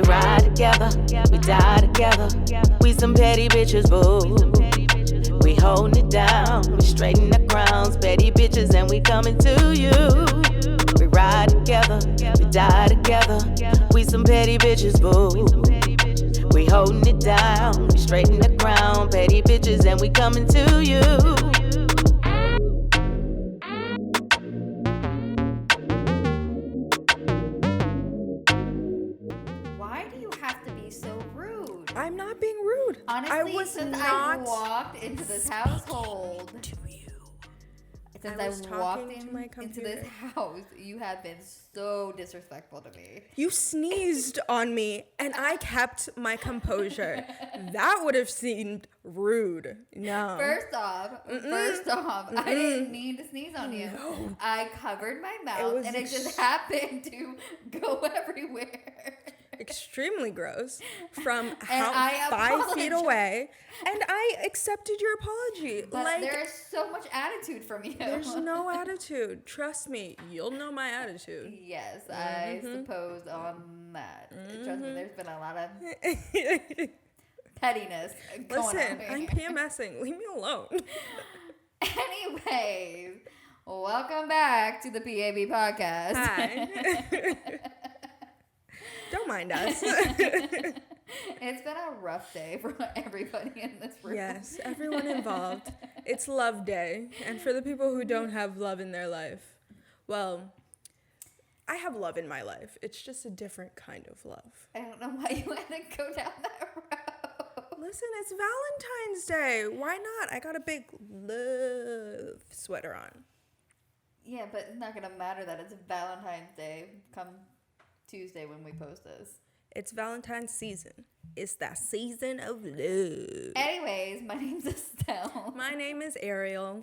We ride together, we die together. We some petty bitches, boo. We holding it down, we straighten the crowns. Petty bitches and we coming to you. We ride together, we die together. We some petty bitches, boo. We holding it down, we straighten the crown. Petty bitches and we coming to you. Why do you have to be so rude? I'm not being rude. Honestly, since I walked into this household, since I walked into this house, you have been so disrespectful to me. You sneezed on me, and I kept my composure. That would have seemed rude. No. First off, I didn't mean to sneeze on you. No. I covered my mouth, and it just happened to go everywhere. Extremely gross from 5 feet away, and I accepted your apology. But there is so much attitude from you. There's no attitude. Trust me, you'll know my attitude. Yes, I suppose on that. Trust me, there's been a lot of pettiness going on. Listen, I'm PMSing. Leave me alone. Anyways, welcome back to the PAB podcast. Hi. Don't mind us. It's been a rough day for everybody in this room. Yes, everyone involved. It's love day. And for the people who don't have love in their life, well, I have love in my life. It's just a different kind of love. I don't know why you had to go down that road. Listen, it's Valentine's Day. Why not? I got a big love sweater on. Yeah, but it's not going to matter that it's Valentine's Day come Tuesday when we post this. It's Valentine's season. It's that season of love. Anyways, my name's Estelle. My name is Aryele.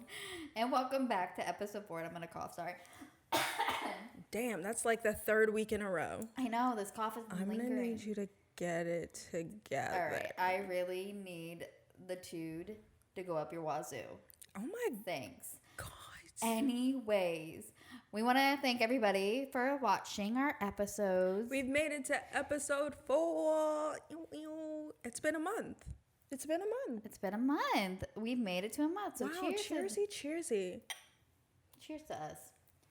And welcome back to episode 4. I'm going to cough, sorry. Damn, that's like the 3rd week in a row. I know, this cough is lingering. I'm going to need you to get it together. All right, I really need the tude to go up your wazoo. Oh my Thanks. God. Anyways, we want to thank everybody for watching our episodes. We've made it to episode 4. It's been a month. It's been a month. We've made it to a month. So wow, cheersy. Cheers to us.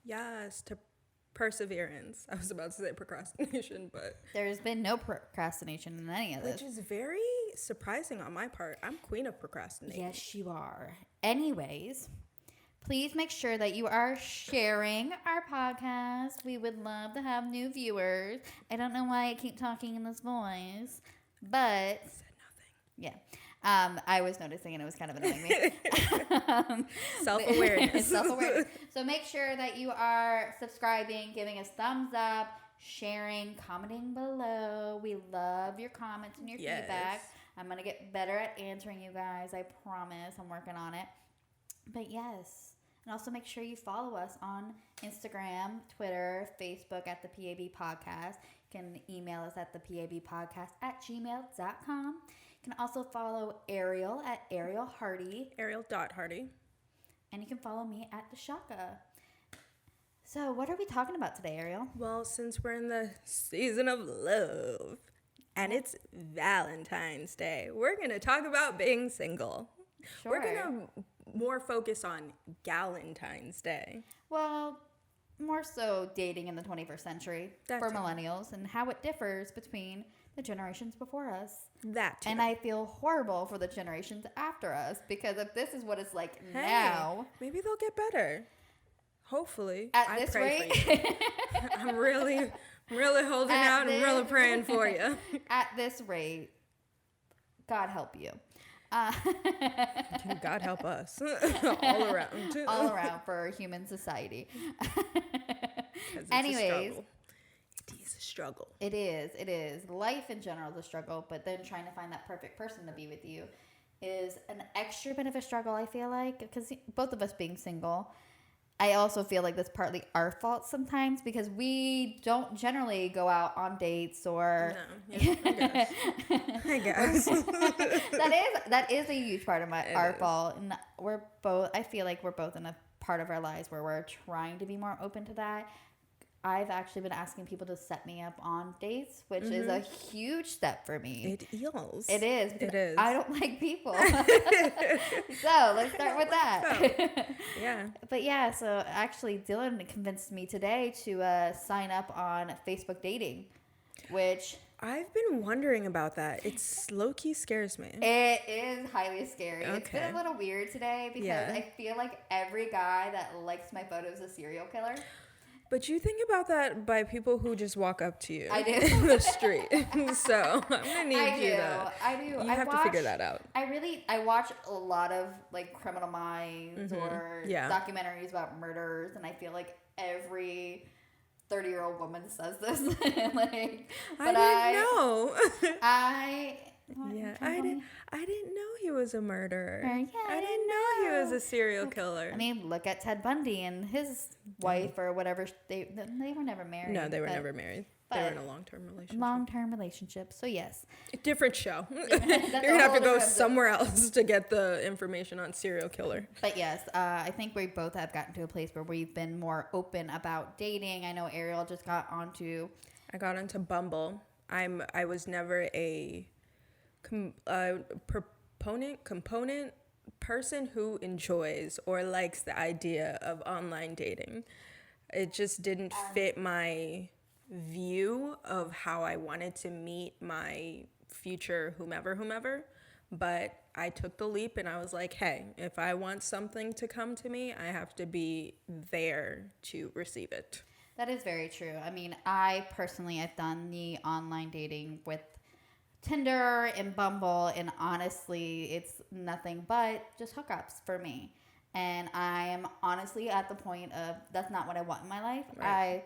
Yes, to perseverance. I was about to say procrastination, but there's been no procrastination in any of this. Which is very surprising on my part. I'm queen of procrastinating. Yes, you are. Anyways, please make sure that you are sharing our podcast. We would love to have new viewers. I don't know why I keep talking in this voice, but I said nothing. Yeah. I was noticing and it was kind of annoying me. Self-awareness. Self-awareness. So make sure that you are subscribing, giving us thumbs up, sharing, commenting below. We love your comments and your feedback. I'm going to get better at answering you guys. I promise. I'm working on it. But yes. And also make sure you follow us on Instagram, Twitter, Facebook at the PAB Podcast. You can email us at thepabpodcast@gmail.com. You can also follow Aryele at Aryele Hardy. Aryele.Hardy. And you can follow me at DeShocka. So what are we talking about today, Aryele? Well, since we're in the season of love and it's Valentine's Day, we're going to talk about being single. Sure. We're going to more focus on Galentine's Day. Well, more so dating in the 21st century for millennials and how it differs between the generations before us. That too. And I feel horrible for the generations after us because if this is what it's like now. Maybe they'll get better. Hopefully. At this rate. I'm really holding out and really praying for you. At this rate, God help you. God help us. All around. All around for human society. Anyways. It is a struggle. It is. Life in general is a struggle, but then trying to find that perfect person to be with you is an extra bit of a struggle, I feel like, because both of us being single, I also feel like that's partly our fault sometimes because we don't generally go out on dates or... No, yeah, I guess. That is a huge part of our fault. And I feel like we're both in a part of our lives where we're trying to be more open to that. I've actually been asking people to set me up on dates, which is a huge step for me. It is. It is. It is. I don't like people. So let's start with that. Yeah. But yeah, so actually Dylan convinced me today to sign up on Facebook dating, which... I've been wondering about that. It's low-key scares me. It is highly scary. Okay. It's been a little weird today because I feel like every guy that likes my photo is a serial killer. But you think about that by people who just walk up to you I do. in the street. So I'm gonna need I you do. to. I do. You I have to figure that out. I watch a lot of like Criminal Minds or documentaries about murders, and I feel like every 30-year-old woman says this. Like, but I didn't know. I didn't know he was a murderer. Yeah, I didn't know he was a serial killer. I mean, look at Ted Bundy and his wife or whatever. They were never married. No, they were never married. They were in a long-term relationship. So yes. Different show. You're going to have to go somewhere else to get the information on serial killer. But yes, I think we both have gotten to a place where we've been more open about dating. I know Aryele just got onto... I got into Bumble. I was never a component person who enjoys or likes the idea of online dating. It just didn't fit my view of how I wanted to meet my future whomever. But I took the leap and I was like, hey, if I want something to come to me, I have to be there to receive it. That is very true. I mean, I personally have done the online dating with Tinder and Bumble, and honestly, it's nothing but just hookups for me. And I am honestly at the point of that's not what I want in my life. Right.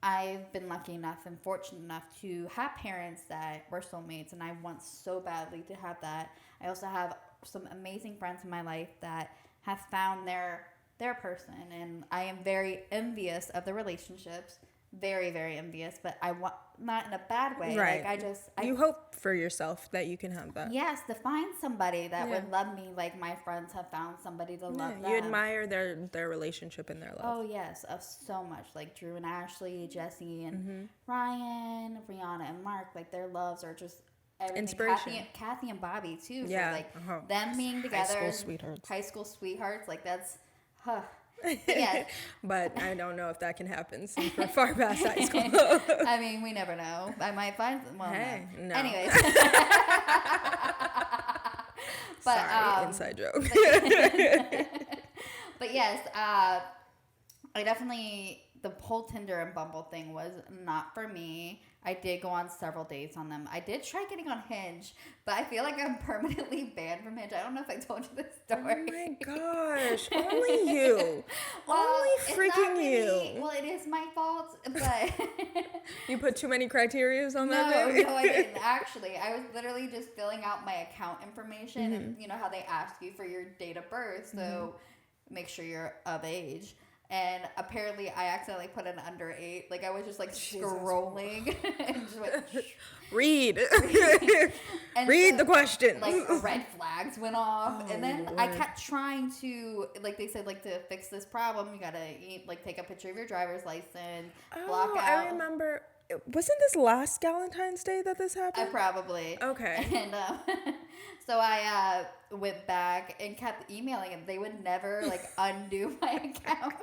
I've been lucky enough and fortunate enough to have parents that were soulmates, and I want so badly to have that. I also have some amazing friends in my life that have found their person, and I am very envious of the relationships. Very, very envious, but I want not in a bad way. Right. Like you hope for yourself that you can have that. Yes, to find somebody that would love me like my friends have found somebody to love them. You admire their relationship and their love. Oh yes, so much. Like Drew and Ashley, Jesse and Ryan, Rihanna and Mark. Like their loves are just everything. Inspiration. Kathy and Bobby too. Yeah. So like them being together. High school sweethearts. Like that's. Yeah. But I don't know if that can happen since we're far past high school. I mean, we never know. I might find them. Well, hey, no. Anyways. But, sorry, inside joke. But yes, I definitely, the whole Tinder and Bumble thing was not for me. I did go on several dates on them. I did try getting on Hinge, but I feel like I'm permanently banned from Hinge. I don't know if I told you this story. Oh my gosh, only you. Only freaking really, you. Well, it is my fault, but... You put too many criterias on that, baby? No, I didn't. Actually, I was literally just filling out my account information, and you know how they ask you for your date of birth, so make sure you're of age. And apparently, I accidentally put an under 8. Like, I was just, like, scrolling. And just went, Read. and Read the question. Like, red flags went off. And then Lord. I kept trying to, like, they said, like, to fix this problem, you gotta, like, take a picture of your driver's license, block out. I remember. Wasn't this last Valentine's Day that this happened? Probably. Okay. And so I went back and kept emailing them. They would never, like, undo my account.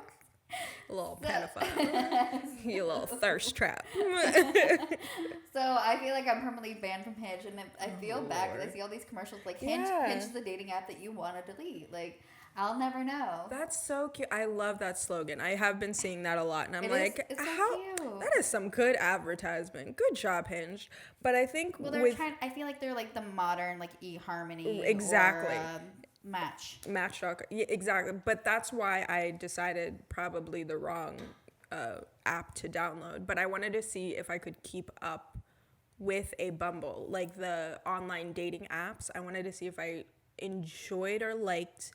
A little pedophile. You little thirst trap. So I feel like I'm permanently banned from Hinge, and I feel bad because I see all these commercials like Hinge is the dating app that you want to delete. Like, I'll never know. That's so cute. I love that slogan. I have been seeing that a lot, and I'm it's so how cute. That is some good advertisement. Good job, Hinge. But I think I feel like they're like the modern like eHarmony. Exactly. Or, Match.com. Yeah, exactly. But that's why I decided probably the wrong app to download. But I wanted to see if I could keep up with a Bumble, like the online dating apps. I wanted to see if I enjoyed or liked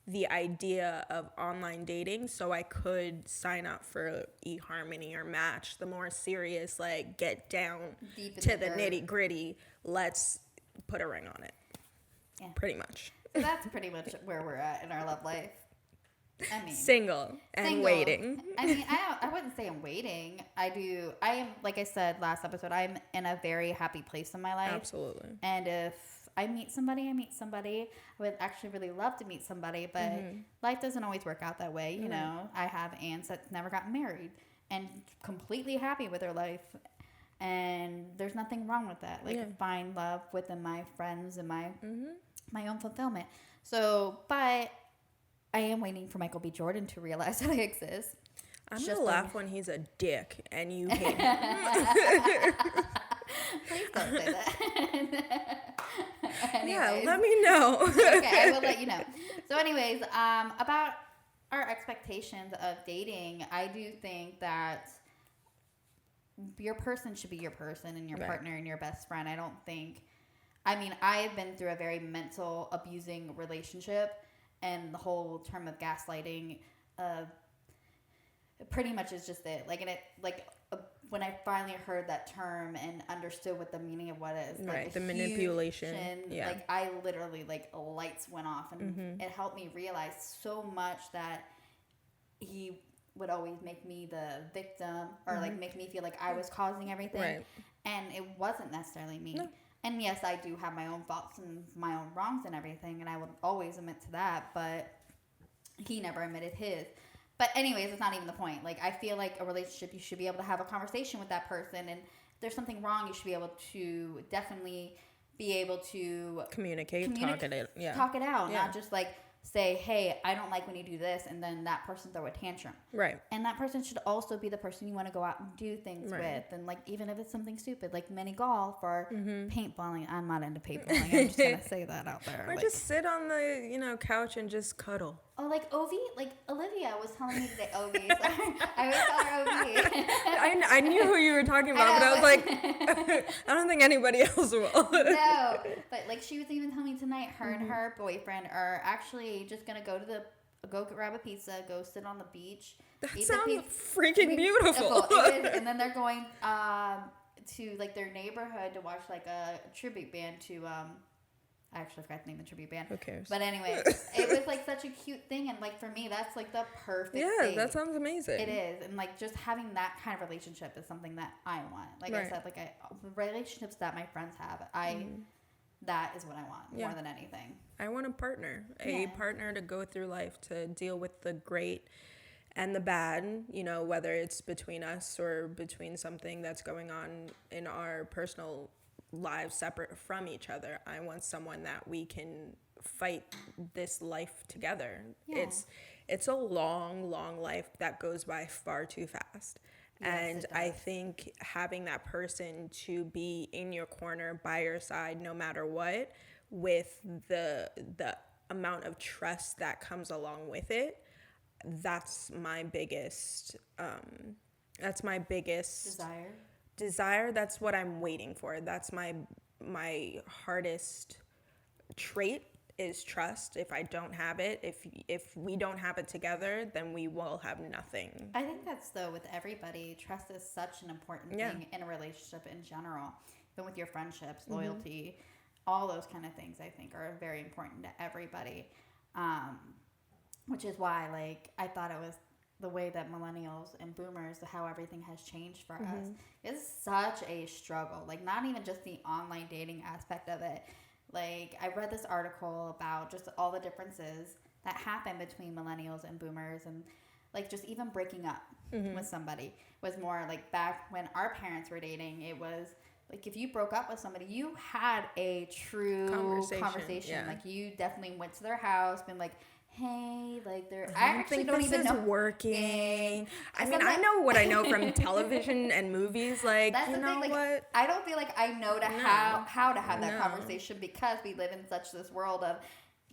the idea of online dating, so I could sign up for eHarmony or Match, the more serious, like, get down to the nitty gritty, let's put a ring on it. Yeah. Pretty much. So that's pretty much where we're at in our love life. I mean, single and waiting. I mean, I wouldn't say I'm waiting. I am, like I said last episode, I'm in a very happy place in my life. Absolutely. And if I meet somebody, I meet somebody. I would actually really love to meet somebody, but life doesn't always work out that way. You know, I have aunts that never got married and completely happy with their life. And there's nothing wrong with that. Like, find love within my friends and my own fulfillment. So, but I am waiting for Michael B. Jordan to realize that I exist. I'm going to laugh when he's a dick and you hate him. Please don't say that. Yeah, let me know. Okay, I will let you know. So anyways, about our expectations of dating, I do think that your person should be your person and your partner and your best friend. I mean, I have been through a very mental abusing relationship, and the whole term of gaslighting pretty much is just it. When I finally heard that term and understood what the meaning of what it is, the manipulation. Like, I literally, lights went off, and it helped me realize so much that he would always make me the victim, or make me feel like I was causing everything, and it wasn't necessarily me. No. And yes, I do have my own faults and my own wrongs and everything, and I will always admit to that, but he never admitted his. But anyways, it's not even the point. Like, I feel like a relationship, you should be able to have a conversation with that person, and if there's something wrong, you should be able to definitely be able to communicate, talk it out, not just say, hey, I don't like when you do this, and then that person throw a tantrum. Right. And that person should also be the person you want to go out and do things with. And, even if it's something stupid, like mini golf or paintballing. I'm not into paintballing. I'm just going to say that out there. Or just sit on the, couch and just cuddle. Oh, Olivia was telling me today. Ovi. Sorry. I always call her Ovi. I knew who you were talking about, but I was like, I don't think anybody else will. No, but she was even telling me tonight, her and her boyfriend are actually just gonna go grab a pizza, go sit on the beach. That sounds freaking beautiful. It is, and then they're going to their neighborhood to watch a tribute band to I actually forgot the name of the tribute band. Who cares? But anyway, it was such a cute thing, and for me, that's the perfect thing. Yeah, that sounds amazing. It is, and just having that kind of relationship is something that I want. I said, the relationships that my friends have, that is what I want more than anything. I want a partner to go through life, to deal with the great and the bad, whether it's between us or between something that's going on in our personal lives separate from each other. I want someone that we can fight this life together. Yeah. It's a long life that goes by far too fast. Yes, and I think having that person to be in your corner, by your side, no matter what, with the amount of trust that comes along with it, that's my biggest desire. That's what I'm waiting for. That's my hardest trait is trust. If I don't have it, if we don't have it together, then we will have nothing. I think that's with everybody. Trust is such an important thing in a relationship in general. Even with your friendships, loyalty, all those kind of things I think are very important to everybody. Which is why I thought it was the way that millennials and boomers, how everything has changed for us, is such a struggle. Not even just the online dating aspect of it. I read this article about just all the differences that happen between millennials and boomers, and just even breaking up with somebody was more back when our parents were dating. It was if you broke up with somebody, you had a true conversation. Yeah. You definitely went to their house, been hey, I actually don't even know working. I mean, I know what I know from television and movies. That's you the know thing. what? I don't feel like I know how to have that conversation, because we live in such this world of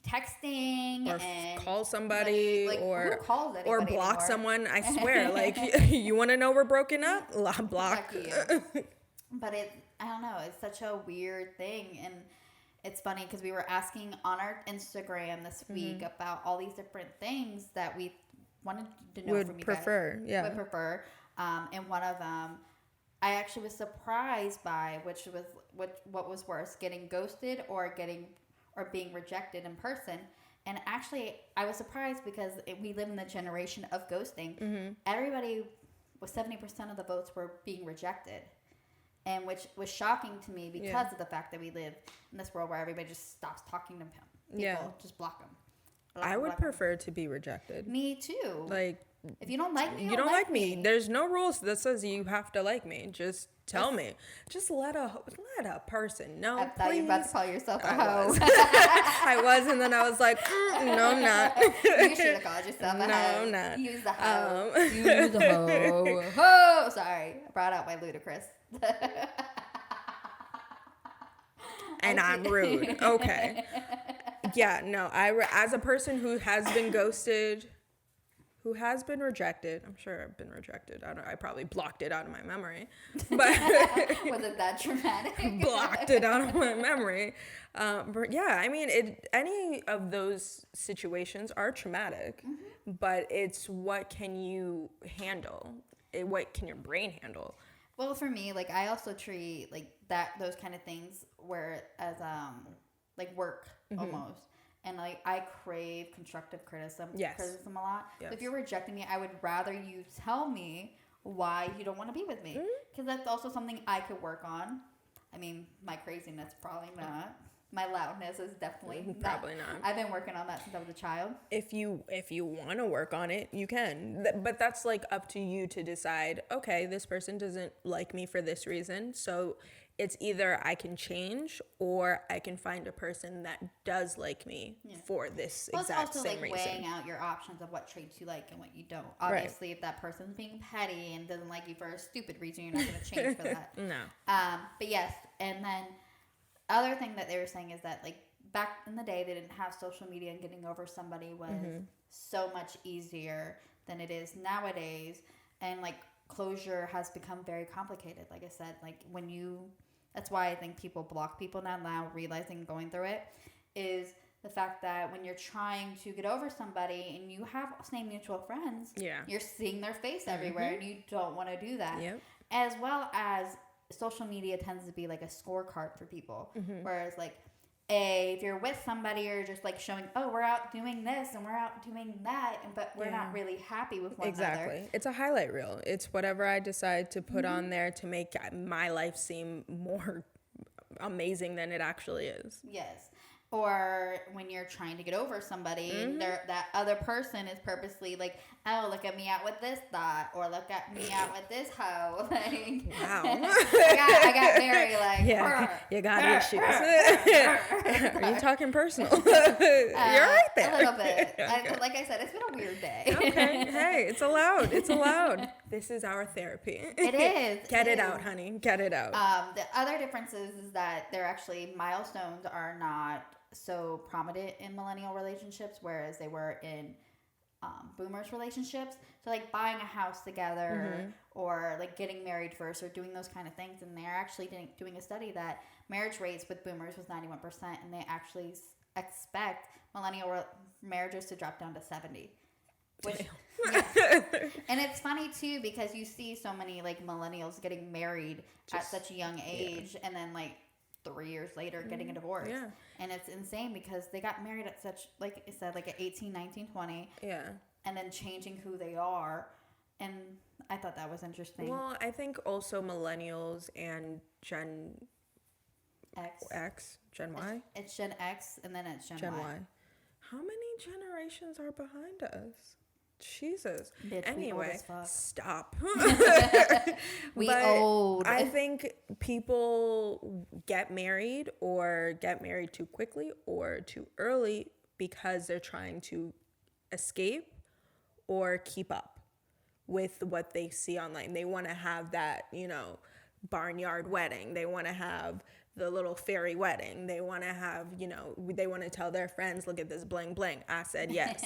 texting or and call somebody who calls or block anymore? Someone. I swear, you want to know we're broken up? Block. But I don't know. It's such a weird thing, and it's funny because we were asking on our Instagram this week about all these different things that we wanted to know from you guys. Would prefer. And one of them, I actually was surprised by, what was worse, getting ghosted or being rejected in person. And actually, I was surprised because we live in the generation of ghosting. Everybody, with 70% of the votes were being rejected. And which was shocking to me because of the fact that we live in this world where everybody just stops talking to people. Just block them. I would prefer to be rejected. Me too. Like, if you don't like me, you don't like me. There's no rules that says you have to like me. Just tell me. Just let a person know. I thought you were about to call yourself a hoe. I was, and then I was like, no, I'm not. You should have called yourself a hoe. No, I'm not. Use the hoe. Use the hoe. Ho! Sorry, I brought out my ludicrous. And I'm rude. Okay. Yeah, no. As a person who has been ghosted, who has been rejected. I'm sure I've been rejected. I probably blocked it out of my memory. But was it that traumatic? Blocked it out of my memory. But yeah, I mean, any of those situations are traumatic, but it's what can you handle? What can your brain handle? Well, for me, like I also treat like those kind of things where as like work almost. And like I crave constructive criticism a lot. Yes. So if you're rejecting me, I would rather you tell me why you don't want to be with me, because that's also something I could work on. I mean, my craziness probably not. My loudness is definitely probably not. I've been working on that since I was a child. If you want to work on it, you can. But that's like up to you to decide, okay, this person doesn't like me for this reason. So it's either I can change or I can find a person that does like me for this exact same reason. It's also like weighing out your options of what traits you like and what you don't. Obviously, if that person's being petty and doesn't like you for a stupid reason, you're not going to change for that. No. But yes, and then other thing that they were saying is that like back in the day, they didn't have social media, and getting over somebody was so much easier than it is nowadays. And like closure has become very complicated. Like I said, like that's why I think people block people now realizing going through it is the fact that when you're trying to get over somebody and you have same mutual friends, you're seeing their face everywhere and you don't want to do that. Yep. As well as social media tends to be like a scorecard for people. Whereas like if you're with somebody, you're just like showing, oh, we're out doing this and we're out doing that, but we're not really happy with one another. Exactly. It's a highlight reel. It's whatever I decide to put on there to make my life seem more amazing than it actually is. Yes. Or when you're trying to get over somebody, and that other person is purposely like, oh, look at me out with this thought, or look at me out with this hoe. Like, wow. I got very like, you got issues. Are you talking personal? You're right there. A little bit. Okay. Like I said, it's been a weird day. Okay. Hey, it's allowed. It's allowed. This is our therapy. It is. Get it out, honey. Get it out. The other difference is that they're actually milestones are not so prominent in millennial relationships, whereas they were in boomers relationships. So like buying a house together or like getting married first or doing those kind of things. And they're actually doing a study that marriage rates with boomers was 91%, and they actually expect millennial marriages to drop down to 70%. Which, and it's funny too because you see so many like millennials getting married at such a young age, and then like 3 years later getting a divorce. Yeah. And it's insane because they got married at such, like I said, like at 18, 19, 20. Yeah. And then changing who they are. And I thought that was interesting. Well, I think also millennials and Gen X, Gen Y? It's Gen X and then it's Gen Y. How many generations are behind us? Jesus. Bitch, anyway, stop. We old. I think people get married or get married too quickly or too early because they're trying to escape or keep up with what they see online. They want to have that, barnyard wedding. They want to have the little fairy wedding. They want to have, they want to tell their friends, look at this bling bling. I said yes.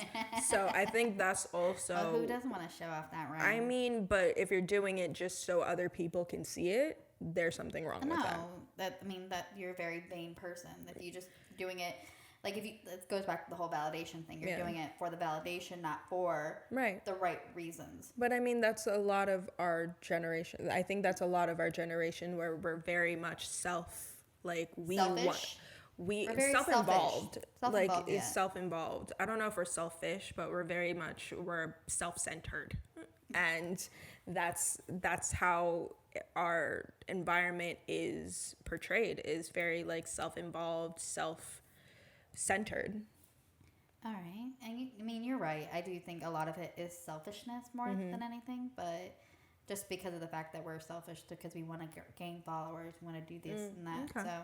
So I think that's also... Oh, who doesn't want to show off that ring? I mean, but if you're doing it just so other people can see it, there's something wrong with that. That you're a very vain person. If you're just doing it... Like, it goes back to the whole validation thing. You're doing it for the validation, not for the right reasons. But I mean, that's a lot of our generation. I think that's a lot of our generation where we're very much selfish. We're very self-involved. Self-involved, Is self-involved. I don't know if we're selfish, but we're self-centered. And that's how our environment is portrayed, is very like self-involved, self-centered. All right. And I mean, you're right. I do think a lot of it is selfishness more than anything, but just because of the fact that we're selfish because we want to gain followers, we want to do this and that. Okay.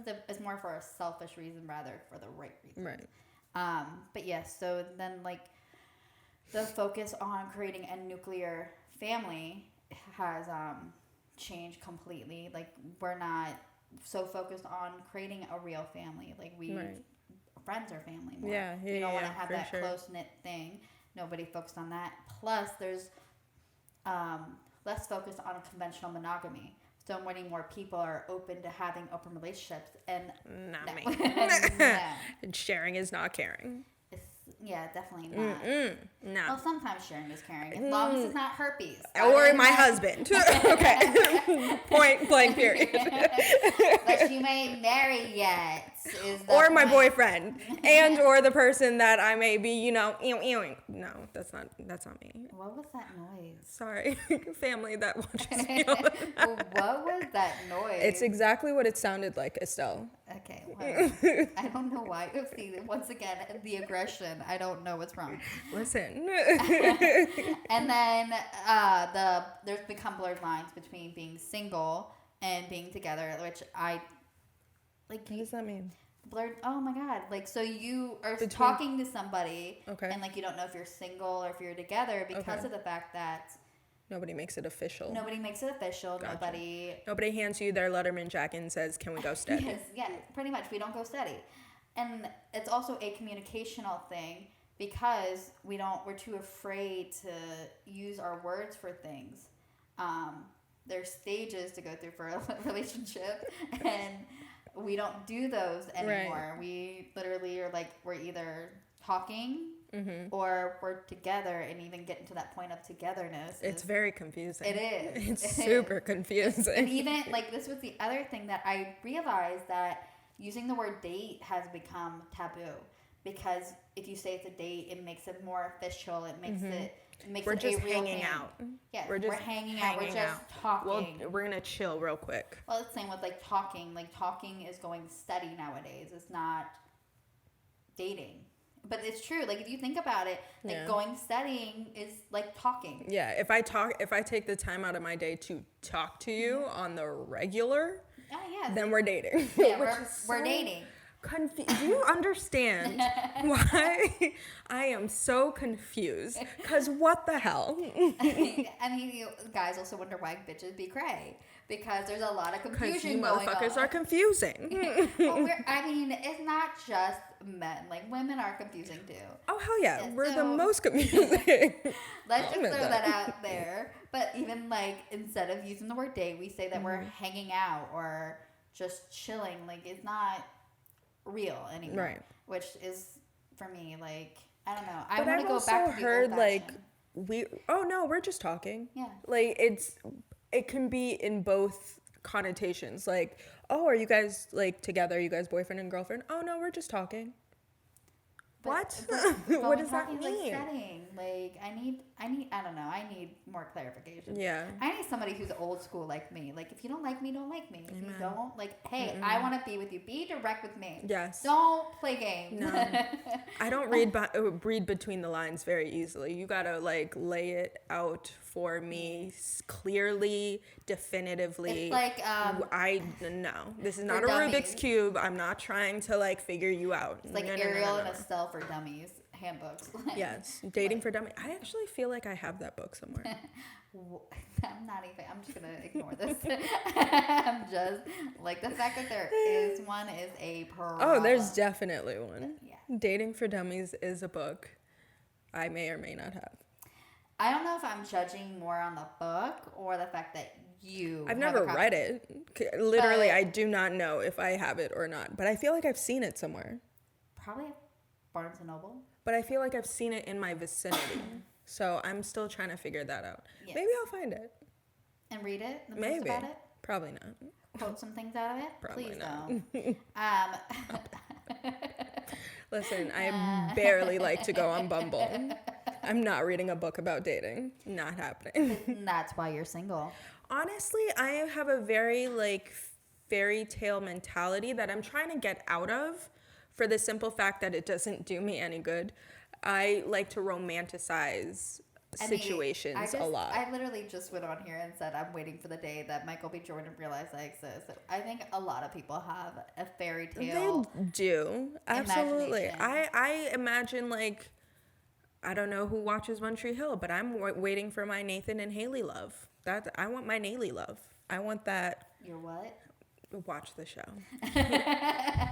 So it's more for a selfish reason rather for the right reason. Right. But yes, so then like the focus on creating a nuclear family has changed completely. Like we're not so focused on creating a real family. Like friends are family more. Yeah, we don't want to have that close-knit thing. Nobody focused on that. Plus there's less focus on conventional monogamy. So many more people are open to having open relationships, and not me. And sharing is not caring. Definitely not. No. Well, sometimes sharing is caring, as long as it's not herpes. Or my husband. Okay. Point blank period. But you may marry yet. Or my boyfriend. And or the person that I may be, no, that's not me. What was that noise? Sorry. Family that watches me all the time. What was that noise? It's exactly what it sounded like, Estelle. Okay, well, I don't know why. See, once again, the aggression. I don't know what's wrong. Listen. And then there's become blurred lines between being single and being together, which I like. What does that mean? Blurred. Oh my God! Like, so you are talking to somebody, okay, and like you don't know if you're single or if you're together because of the fact that nobody makes it official. Gotcha. Nobody hands you their Letterman jacket and says, "Can we go steady?" Yes, yeah, pretty much. We don't go steady, and it's also a communicational thing because we're too afraid to use our words for things. There's stages to go through for a relationship, and we don't do those anymore. Right. We literally are like, we're either talking or we're together, and even getting to that point of togetherness. It's very confusing. It is. It's super confusing. And even, like, this was the other thing that I realized, that using the word date has become taboo. Because if you say it's a date, it makes it more official. It makes we're it just a real hanging thing. out. Yeah, we're hanging out. We're just talking. Well, we're gonna chill real quick. Well, it's the same with like talking. Like talking is going steady nowadays. It's not dating. But it's true. Like if you think about it, like going steadying is like talking. Yeah. If I take the time out of my day to talk to you on the regular, then we're dating. Yeah, we're dating. Do you understand why I am so confused? Because what the hell? I mean, you guys also wonder why bitches be cray. Because there's a lot of confusion going on. Motherfuckers are confusing. Well, it's not just men. Like, women are confusing, too. Oh, hell yeah. We're the most confusing. Let's just throw that out there. But even, like, instead of using the word date, we say that we're hanging out or just chilling. Like, it's not real anymore, right? Which is for me, like, I don't know. I want to go back to the old fashioned. We're just talking. Yeah, like it can be in both connotations. Like, oh, are you guys like together? Are you guys boyfriend and girlfriend? Oh no, we're just talking. What? What does that mean? Like setting. Like I don't know. I need more clarification. Yeah. I need somebody who's old school like me. Like if you don't like me, don't like me. If you don't, like, hey, I want to be with you. Be direct with me. Yes. Don't play games. No. I don't read between the lines very easily. You gotta like lay it out for me clearly, definitively. It's like this is not a dummies. Rubik's Cube. I'm not trying to like figure you out. It's like Aryele and Estelle for dummies handbooks. Yes, dating for dummies. I actually feel like I have that book somewhere. I'm just gonna ignore this. I'm just like, the fact that there is one is a problem. Oh, there's definitely one. Yeah. Dating for Dummies is a book I may or may not have. I don't know if I'm judging more on the book or the fact that I've never read it. Literally, I do not know if I have it or not. But I feel like I've seen it somewhere. Probably Barnes & Noble. But I feel like I've seen it in my vicinity. So I'm still trying to figure that out. Yes. Maybe I'll find it. And read it? Maybe. About it? Probably not. quote some things out of it? Probably Please not. don't. Listen, I barely like to go on Bumble. I'm not reading a book about dating. Not happening. That's why you're single. Honestly, I have a very like fairy tale mentality that I'm trying to get out of for the simple fact that it doesn't do me any good. I like to romanticize situations a lot. I literally just went on here and said I'm waiting for the day that Michael B. Jordan realized I exist. I think a lot of people have a fairy tale. They do. Absolutely. Imagination. I imagine, like, I don't know who watches One Tree Hill, but I'm waiting for my Nathan and Haley love. I want my Naley love. I want that. Your what? Watch the show.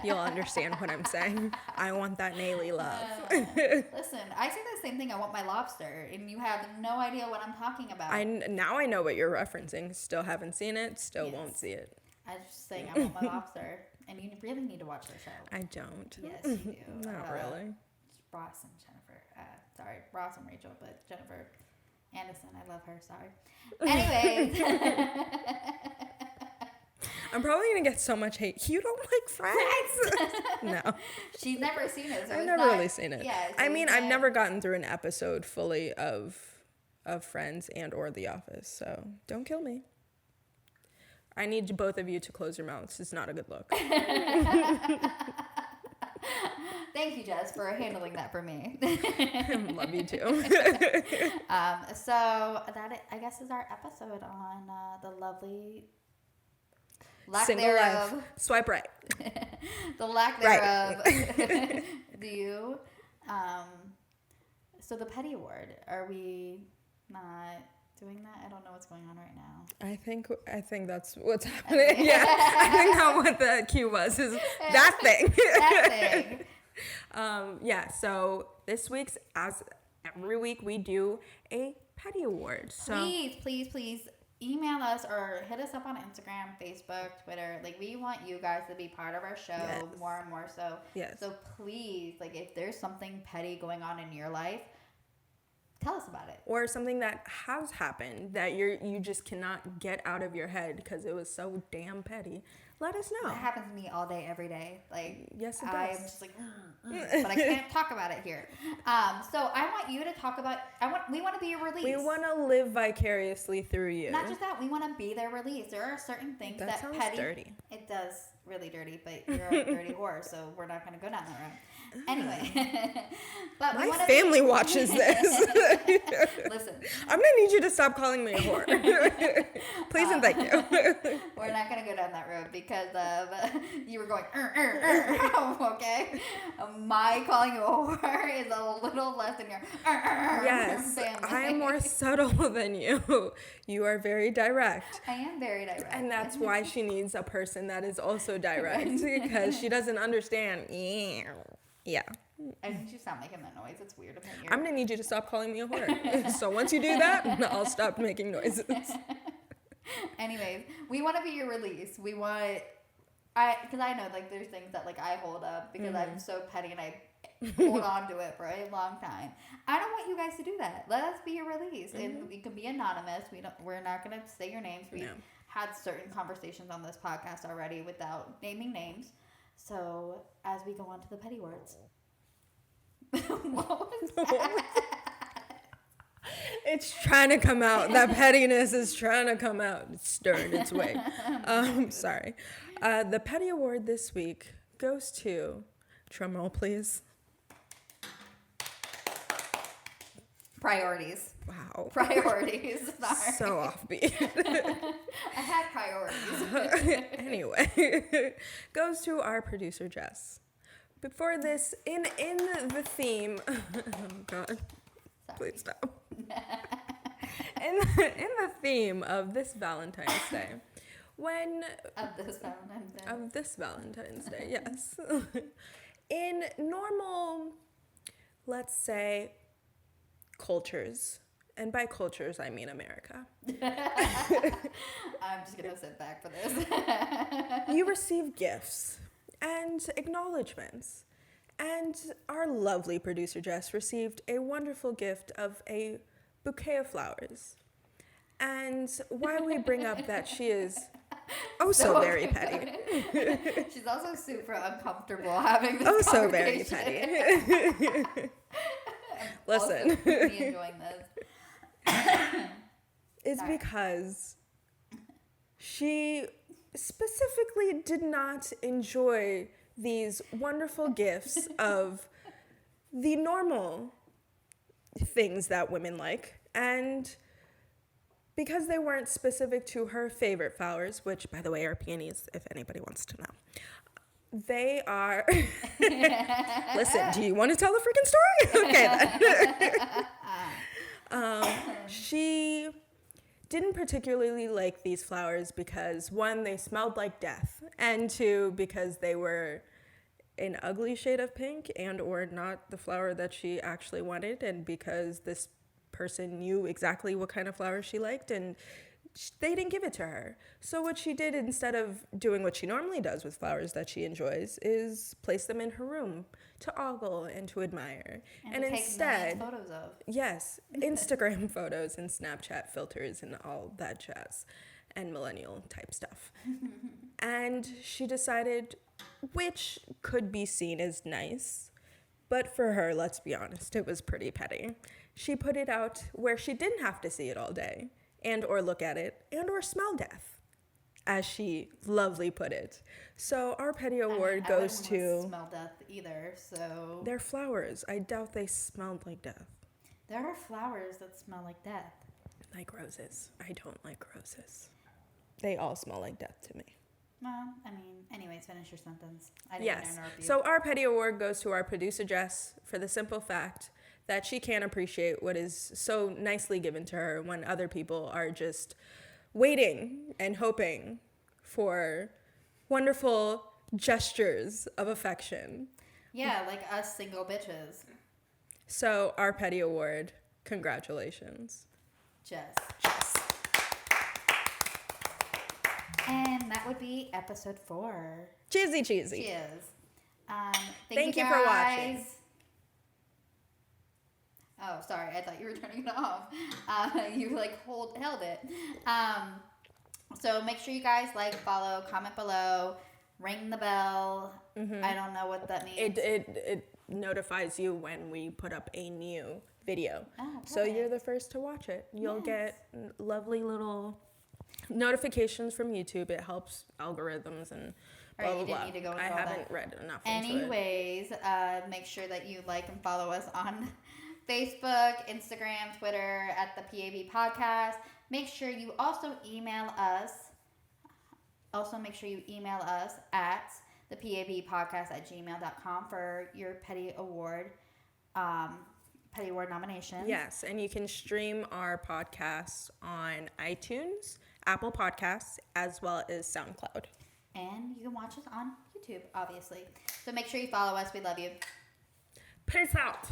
You'll understand what I'm saying. I want that Naley love. Listen, I say the same thing. I want my lobster, and you have no idea what I'm talking about. Now I know what you're referencing. Still haven't seen it. Still Yes. won't see it. I was just saying I want my lobster, and you really need to watch the show. I don't. Yes, you do. Not really. It's Ross and Jennifer. Sorry, Ross and Rachel, but Jennifer Anderson. I love her. Sorry. Anyways. I'm probably going to get so much hate. You don't like Friends? No. She's never seen it. So I've it's never not, really seen it. Yeah, so I mean, it's I've not- never gotten through an episode fully of Friends and or The Office, so don't kill me. I need both of you to close your mouths. It's not a good look. Thank you, Jess, for handling that for me. Love you too. So that I guess is our episode on the lovely lack Single thereof. life. Swipe right. The lack Right. thereof. view. So the Petty Award. Are we not doing that? I don't know what's going on right now. I think that's what's happening. Yeah. I think that's what the cue was, is that thing. That thing. Yeah, so this week's, as every week, we do a Petty Award. So Please email us or hit us up on Instagram, Facebook, Twitter. Like, we want you guys to be part of our show Yes. more and more so. Yes. So please, like, if there's something petty going on in your life, tell us about it. or something that has happened that you just cannot get out of your head because it was so damn petty. Let us know. That happens to me all day, every day. Like, Yes, it I'm does. just like, but I can't talk about it here. So I want you to talk about. We want to be your release. We want to live vicariously through you. Not just that. We want to be their release. There are certain things That sounds petty. dirty. It does really dirty, but you're a dirty whore, so we're not going to go down that road. Anyway, but we My wanna family watches this. Listen, I'm gonna need you to stop calling me a whore. Please and thank you. we're not going to go down that road because of you were going, okay? My calling you a whore is a little less than your Yes, family. I am more subtle than you. You are very direct. I am very direct. And that's why she needs a person that is also direct, because she doesn't understand. Yeah. I think you sound making that noise. It's weird in my ear. I'm gonna need you to stop calling me a whore. So once you do that, I'll stop making noises. Anyways, we want to be your release. We want, because I know like there's things that like I hold up because I'm so petty and I hold on to it for a long time. I don't want you guys to do that. Let us be your release, and we can be anonymous. We're not gonna say your names. We've had certain conversations on this podcast already without naming names. So as we go on to the petty words, what was that? It's trying to come out. That pettiness is trying to come out. It's stirring its way. Sorry. The Petty Award this week goes to, drumroll please. Priorities. Wow. Priorities. Sorry. So offbeat. I had priorities. Anyway, goes to our producer Jess. Before this, in the theme, oh God, Sorry. please stop. in the theme of this Valentine's Day, Of this Valentine's Day. yes, in normal, let's say, cultures. And by cultures, I mean America. I'm just going to sit back for this. You receive gifts and acknowledgments. And our lovely producer, Jess, received a wonderful gift of a bouquet of flowers. And why we bring up that she is Oh, so very petty. She's also super uncomfortable having this Oh, so conversation. very petty. Listen. Also, me enjoying this. It's because she specifically did not enjoy these wonderful gifts of the normal things that women like, and because they weren't specific to her favorite flowers, which, by the way, are peonies, if anybody wants to know. They are... Listen, do you want to tell the freaking story? Okay, then. She didn't particularly like these flowers because, one, they smelled like death, and two, because they were an ugly shade of pink and or not the flower that she actually wanted, and because this person knew exactly what kind of flower she liked, and they didn't give it to her. So what she did, instead of doing what she normally does with flowers that she enjoys, is place them in her room to ogle and to admire. And to instead, take photos of. yes, Instagram photos and Snapchat filters and all that jazz and millennial type stuff. And she decided which could be seen as nice, but for her, let's be honest, it was pretty petty. She put it out where she didn't have to see it all day, and or look at it, and or smell death, as she lovely put it. So our petty award goes I to... wouldn't smell death either, so... They're flowers. I doubt they smelled like death. There are flowers that smell like death. Like roses. I don't like roses. They all smell like death to me. Well, I mean, anyways, finish your sentence. I didn't Yes. interrupt you. So our petty award goes to our producer, Jess, for the simple fact that she can't appreciate what is so nicely given to her when other people are just waiting and hoping for wonderful gestures of affection. Yeah, like us single bitches. So our petty award, congratulations. Jess. Jess. And that would be episode 4. Cheesy. Cheers. Thank you guys. for watching. Oh, sorry. I thought you were turning it off. You held it. So make sure you guys like, follow, comment below, ring the bell. Mm-hmm. I don't know what that means. It notifies you when we put up a new video. Oh, so you're the first to watch it. You'll get lovely little notifications from YouTube. It helps algorithms and blah, blah, blah. Need to go into I all haven't that. read enough Anyways, into it. make sure that you like and follow us on Facebook, Instagram, Twitter at the PAB Podcast. Make sure you also email us. Make sure you email us at the PABpodcast@gmail.com for your petty award nomination. Yes, and you can stream our podcast on iTunes, Apple Podcasts, as well as SoundCloud. And you can watch us on YouTube, obviously. So make sure you follow us. We love you. Peace out.